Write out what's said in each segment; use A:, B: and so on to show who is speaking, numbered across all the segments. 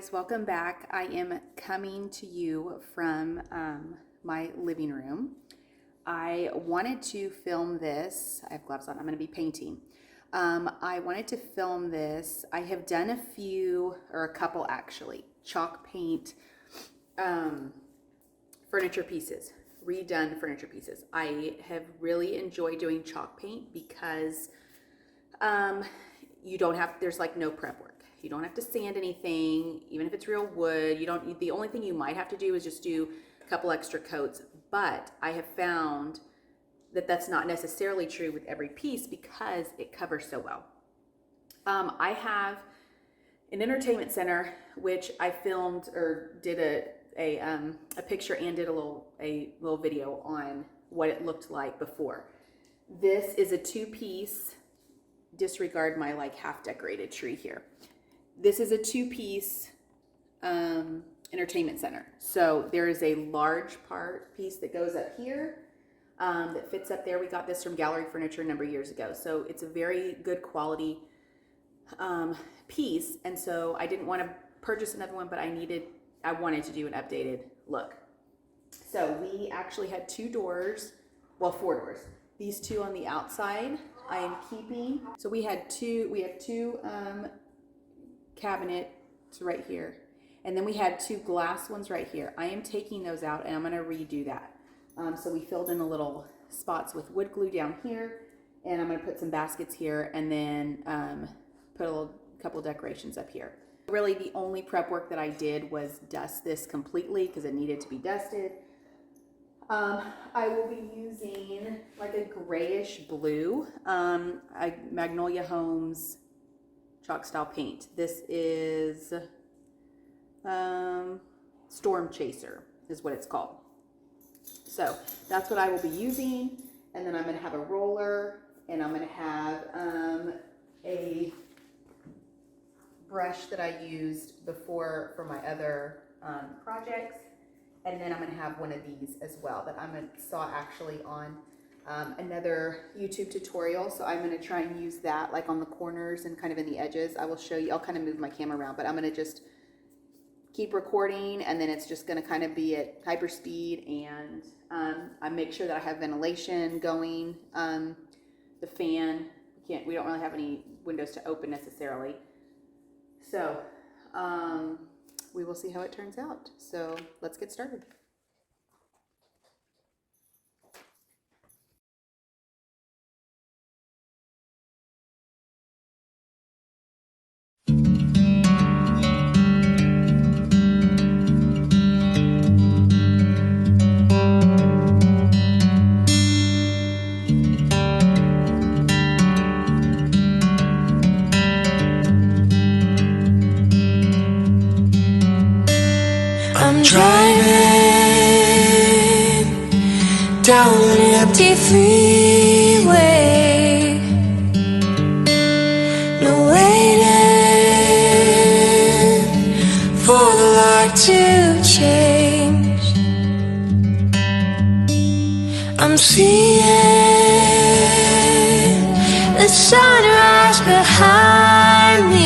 A: guys, welcome back. I am coming to you from my living room. I wanted to film this. I have gloves on. I'm going to be painting. I wanted to film this. I have done a few, or a couple actually, chalk paint furniture pieces, redone furniture pieces. I have really enjoyed doing chalk paint because you don't have, there's like no prep work. You don't have to sand anything, even if it's real wood. You don't, the only thing you might have to do is just do a couple extra coats. But I have found that that's not necessarily true with every piece because it covers so well. I have an entertainment center, which I filmed or did a picture and did a little video on what it looked like before. This is a two-piece, disregard my like half decorated tree here. This is a two-piece entertainment center. So there is a large piece that goes up here that fits up there. We got this from Gallery Furniture a number of years ago. So it's a very good quality piece. And so I didn't want to purchase another one, but I wanted to do an updated look. So we actually had two doors, well, four doors. These two on the outside I am keeping. So we have two cabinets right here, and then we had two glass ones right here. I am taking those out and I'm going to redo that. So we filled in the little spots with wood glue down here, and I'm going to put some baskets here, and then put a couple decorations up here. Really the only prep work that I did was dust this completely because it needed to be dusted. I will be using like a grayish blue, Magnolia Homes chalk style paint. This is Storm Chaser is what it's called. So that's what I will be using. And then I'm going to have a roller, and I'm going to have a brush that I used before for my other projects. And then I'm going to have one of these as well that saw actually on another YouTube tutorial. So I'm going to try and use that like on the corners and kind of in the edges. I will show you. I'll kind of move my camera around, but I'm going to just keep recording, and then it's just going to kind of be at hyper speed, and I make sure that I have ventilation going. The fan, we don't really have any windows to open necessarily. So we will see how it turns out. So let's get started.
B: Driving down an empty freeway, no waiting for the light to change. I'm seeing the sunrise behind me.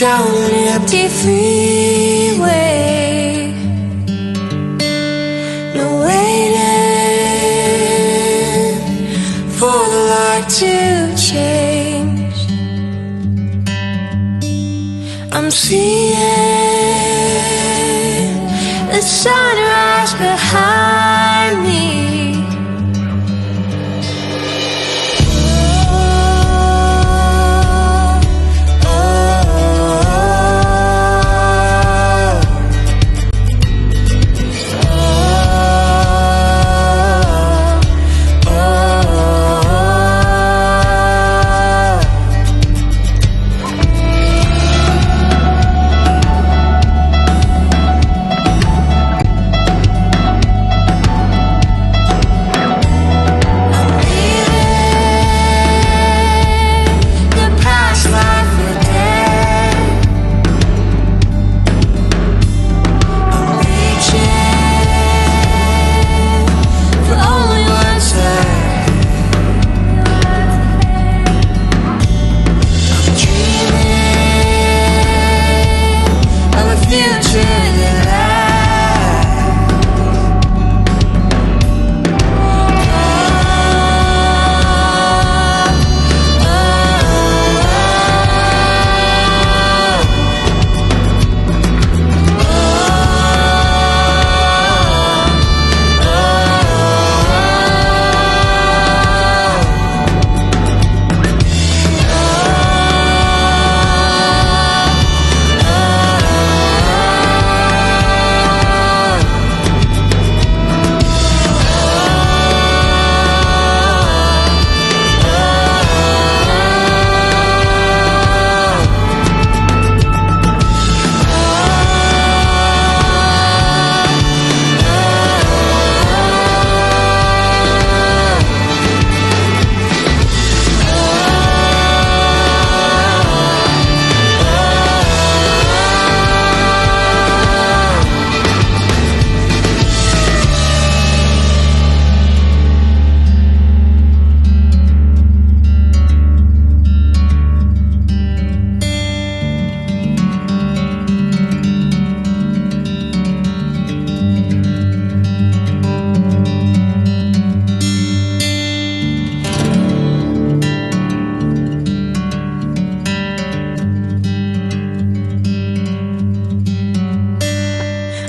B: down an empty freeway. No waiting for the light to change. I'm seeing the sunrise behind me.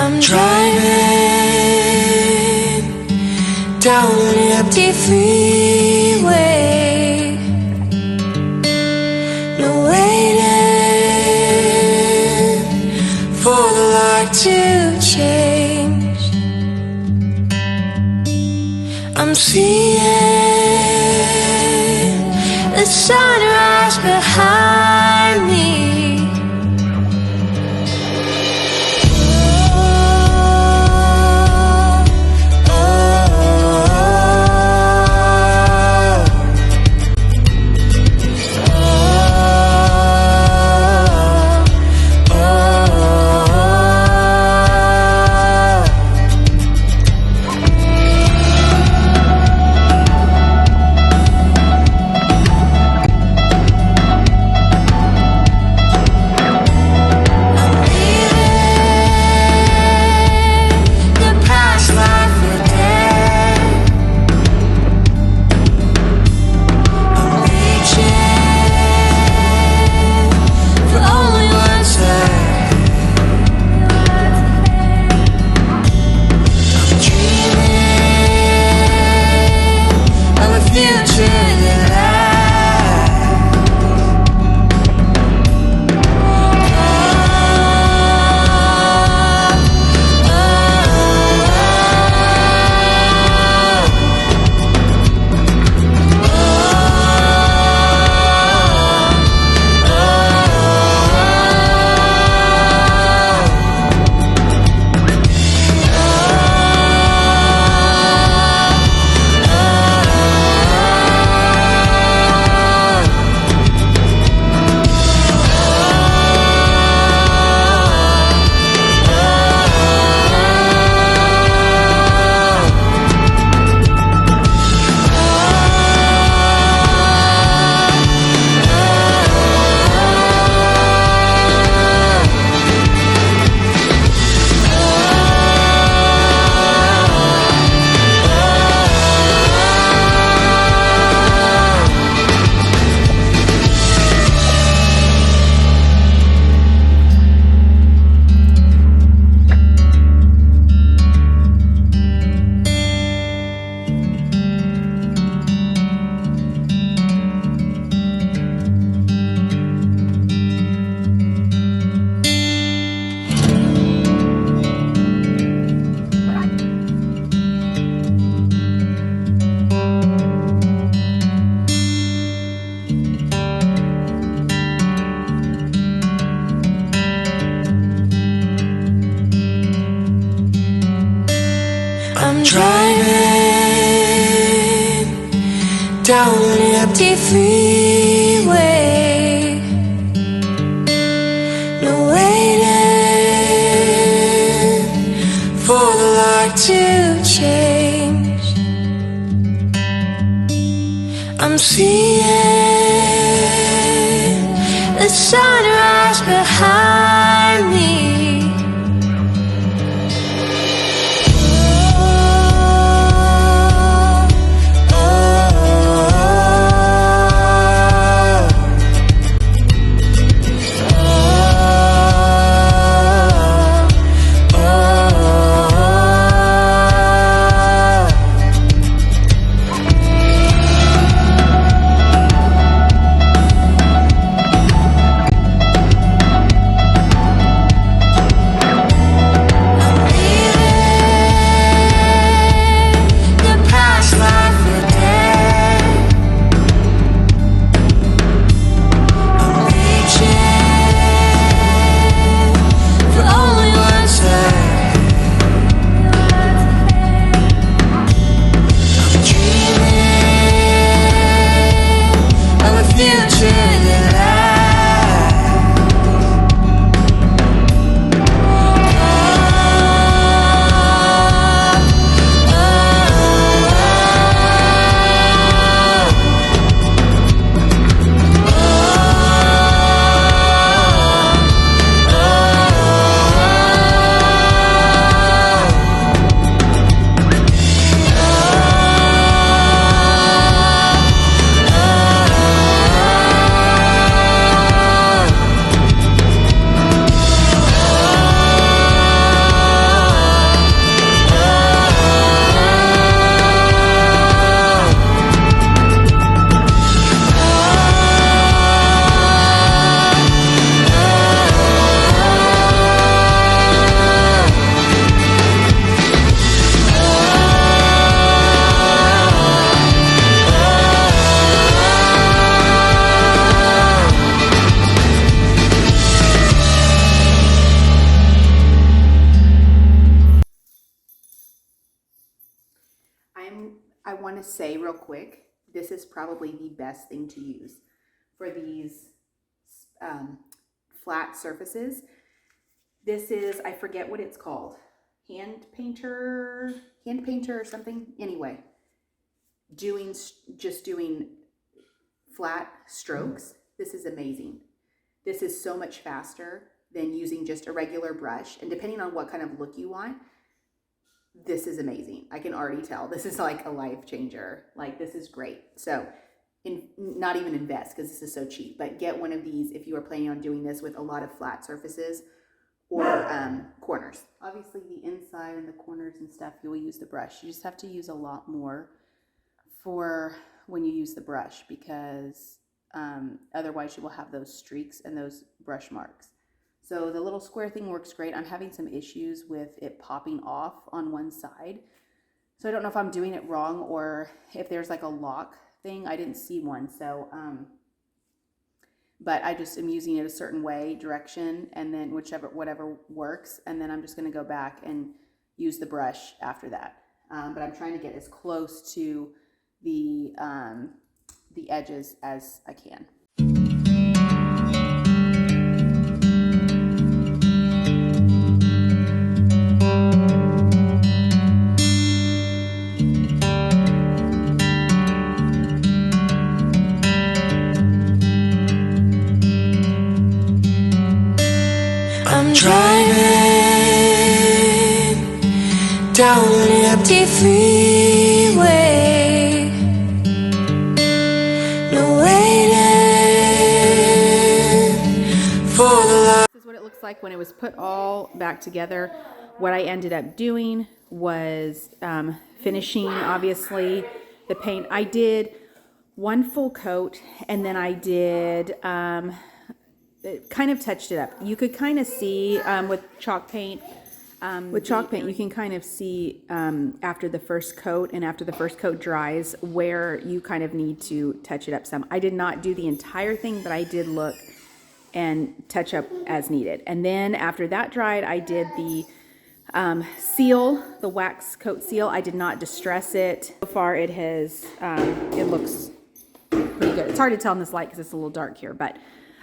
B: I'm driving down an empty freeway. No waiting for the light to change. I'm seeing the sunrise behind me. I'm driving down an empty freeway, no waiting for the light to change. I'm seeing the sunrise behind me.
A: I want to say real quick, this is probably the best thing to use for these flat surfaces. This is, I forget what it's called, hand painter or something. Anyway, just doing flat strokes. This is amazing. This is so much faster than using just a regular brush. And depending on what kind of look you want, this is amazing. I can already tell this is like a life changer. Like, this is great. So not even invest because this is so cheap, but get one of these if you are planning on doing this with a lot of flat surfaces or corners. Obviously the inside and the corners and stuff, you will use the brush. You just have to use a lot more for when you use the brush, because otherwise you will have those streaks and those brush marks. So the little square thing works great. I'm having some issues with it popping off on one side. So I don't know if I'm doing it wrong or if there's like a lock thing. I didn't see one. So, but I just am using it a certain way, direction, and then whatever works. And then I'm just going to go back and use the brush after that. But I'm trying to get as close to the edges as I can.
B: I'm driving down an empty freeway, no waiting for the light.
A: This is what it looks like when it was put all back together. What I ended up doing was finishing, obviously, the paint. I did one full coat, and then I did kind of touched it up. You could kind of see with chalk paint, you can kind of see after the first coat and after the first coat dries where you kind of need to touch it up some. I did not do the entire thing, but I did look and touch up as needed. And then after that dried, I did the Seal, the wax coat seal, I did not distress it. So far it has, it looks pretty good. It's hard to tell in this light because it's a little dark here, but,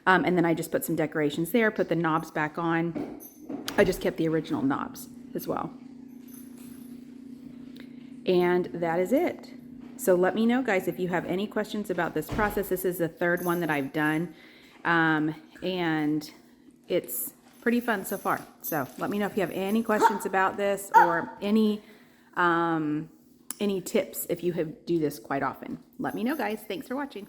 A: and then I just put some decorations there, put the knobs back on. I just kept the original knobs as well. And that is it. So let me know, guys, if you have any questions about this process. This is the third one that I've done, and it's pretty fun so far. So let me know if you have any questions about this or any tips if you do this quite often. Let me know, guys. Thanks for watching.